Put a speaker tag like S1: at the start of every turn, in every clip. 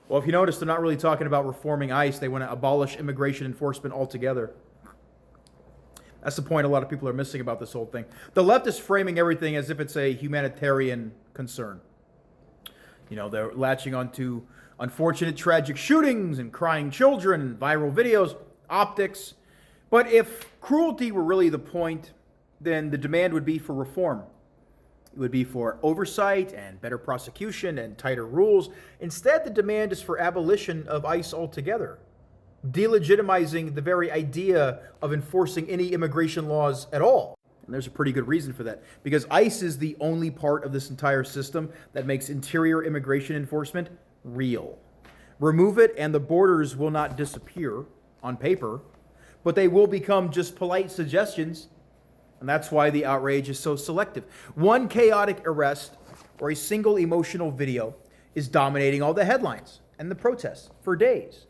S1: Well, if you notice, they're not really talking about reforming ICE. They want to abolish immigration enforcement altogether. That's the point a lot of people are missing about this whole thing. The left is framing everything as if it's a humanitarian concern. You know, they're latching onto unfortunate tragic shootings and crying children, viral videos, optics. But if cruelty were really the point, then the demand would be for reform. It would be for oversight and better prosecution and tighter rules. Instead, the demand is for abolition of ICE altogether, delegitimizing the very idea of enforcing any immigration laws at all. And there's a pretty good reason for that, because ICE is the only part of this entire system that makes interior immigration enforcement real. Remove it and the borders will not disappear on paper, but they will become just polite suggestions. And that's why the outrage is so selective. One chaotic arrest or a single emotional video is dominating all the headlines and the protests for days.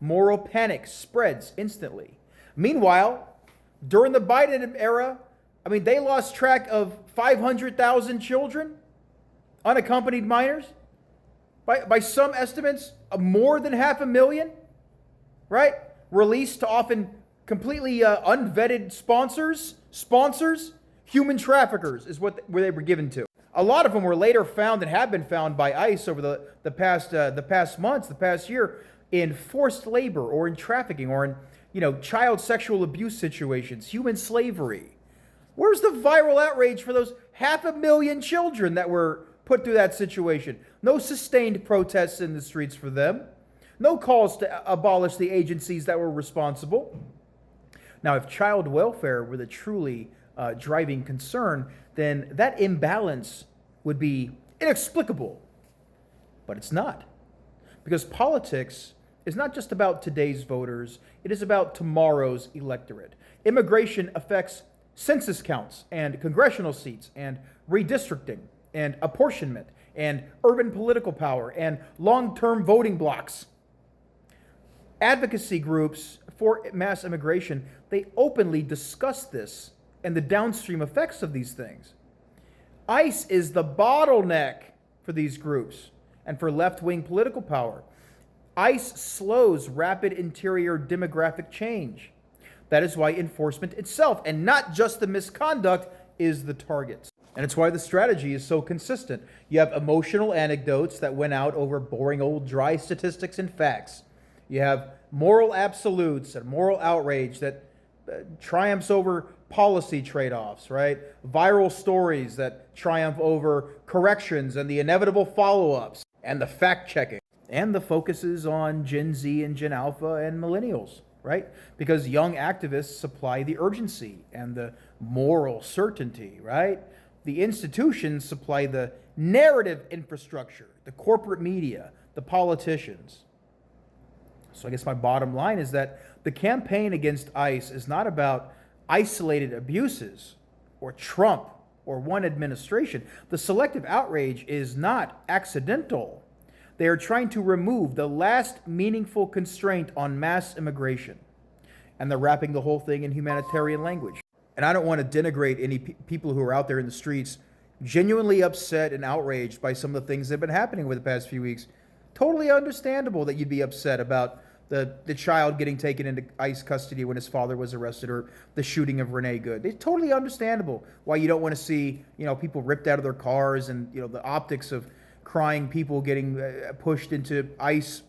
S1: Moral panic spreads instantly. Meanwhile, during the Biden era, they lost track of 500,000 children, unaccompanied minors. By some estimates, more than 500,000, right? Released to often completely unvetted sponsors, human traffickers is where they were given to. A lot of them were later found and have been found by ICE over the past months, the past year, in forced labor or in trafficking or in child sexual abuse situations, human slavery. Where's the viral outrage for those 500,000 children that were put through that situation? No sustained protests in the streets for them. No calls to abolish the agencies that were responsible. Now, if child welfare were the truly driving concern, then that imbalance would be inexplicable. But it's not. Because politics is not just about today's voters, it is about tomorrow's electorate. Immigration affects census counts and congressional seats and redistricting and apportionment and urban political power and long-term voting blocks. Advocacy groups for mass immigration, they openly discuss this and the downstream effects of these things. ICE is the bottleneck for these groups and for left-wing political power. ICE slows rapid interior demographic change. That is why enforcement itself, and not just the misconduct, is the target. And it's why the strategy is so consistent. You have emotional anecdotes that win out over boring old dry statistics and facts. You have moral absolutes and moral outrage that triumphs over policy trade-offs, right? Viral stories that triumph over corrections and the inevitable follow-ups and the fact-checking. And the focus is on Gen Z and Gen Alpha and millennials, right? Because young activists supply the urgency and the moral certainty, right? The institutions supply the narrative infrastructure, the corporate media, the politicians. So I guess my bottom line is that the campaign against ICE is not about isolated abuses or Trump or one administration. The selective outrage is not accidental. They are trying to remove the last meaningful constraint on mass immigration. And they're wrapping the whole thing in humanitarian language. And I don't want to denigrate any people who are out there in the streets genuinely upset and outraged by some of the things that have been happening over the past few weeks. Totally understandable that you'd be upset about the child getting taken into ICE custody when his father was arrested, or the shooting of Renee Good. It's totally understandable why you don't want to see, people ripped out of their cars and, the optics of crying people getting pushed into ICE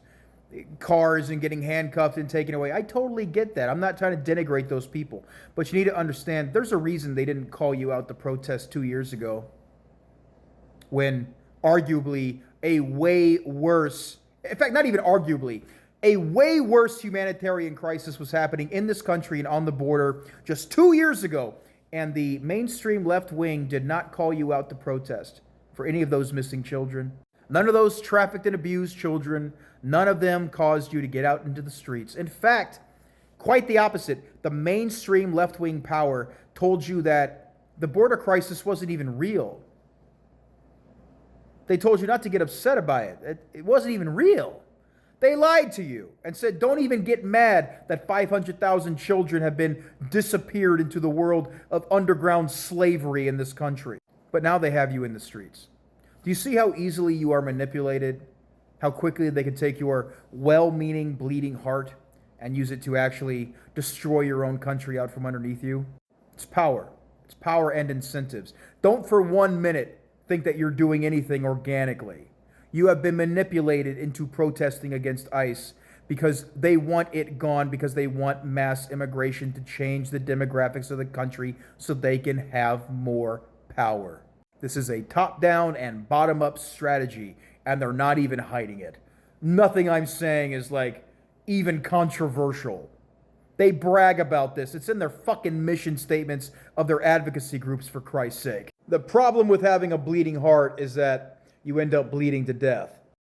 S1: cars and getting handcuffed and taken away. I totally get that. I'm not trying to denigrate those people. But you need to understand there's a reason they didn't call you out to protest 2 years ago when arguably a way worse, in fact, not even arguably, a way worse humanitarian crisis was happening in this country and on the border just 2 years ago. And the mainstream left wing did not call you out to protest for any of those missing children. None of those trafficked and abused children, none of them caused you to get out into the streets. In fact, quite the opposite. The mainstream left-wing power told you that the border crisis wasn't even real. They told you not to get upset about it. It wasn't even real. They lied to you and said, don't even get mad that 500,000 children have been disappeared into the world of underground slavery in this country. But now they have you in the streets. Do you see how easily you are manipulated How quickly they can take your well-meaning, bleeding heart and use it to actually destroy your own country out from underneath you. It's power. It's power and incentives. Don't for 1 minute think that you're doing anything organically. You have been manipulated into protesting against ICE because they want it gone, because they want mass immigration to change the demographics of the country so they can have more power. This is a top-down and bottom-up strategy, and they're not even hiding it. Nothing I'm saying is like even controversial. They brag about this. It's in their fucking mission statements of their advocacy groups, for Christ's sake. The problem with having a bleeding heart is that you end up bleeding to death.